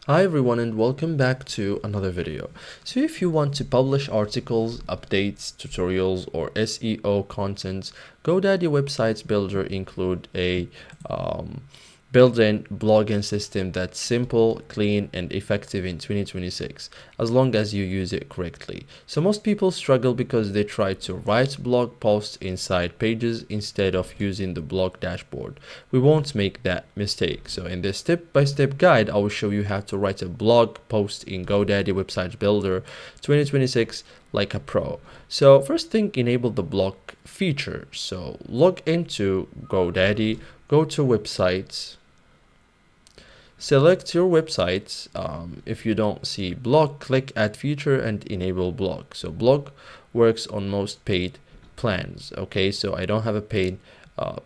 Hi everyone and welcome back to another video. So if you want to publish articles, updates, tutorials or SEO content, GoDaddy websites builder include a built-in blogging system that's simple, clean and effective in 2026 as long as you use it correctly. So most people struggle because they try to write blog posts inside pages instead of using the blog dashboard. We won't make that mistake. So in this step-by-step guide, I will show you how to write a blog post in GoDaddy Website Builder 2026 like a pro. So first thing, enable the blog feature. So log into GoDaddy, go to websites, select your website. If you don't see blog, click add feature and enable blog. So blog works on most paid plans. Okay, so I don't have a paid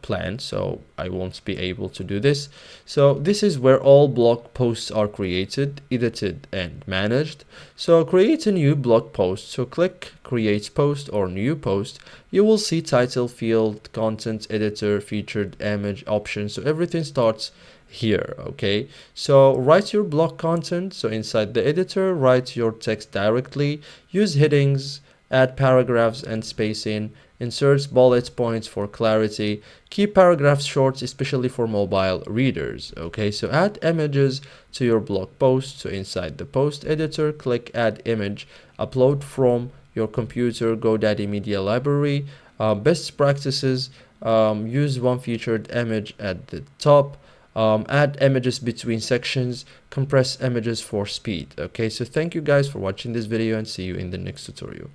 plan, so I won't be able to do this. So this is where all blog posts are created, edited and managed. So create a new blog post. So click create post or new post. You will see title field, content editor, featured image options. So everything starts here. Okay, so write your blog content. So inside the editor, write your text directly, use headings, add paragraphs and spacing, insert bullet points for clarity, keep paragraphs short, especially for mobile readers. Okay, so add images to your blog post. So inside the post editor, click add image, upload from your computer, GoDaddy media library. Best practices, use one featured image at the top. Add images between sections, compress images for speed. Okay, so thank you guys for watching this video and see you in the next tutorial.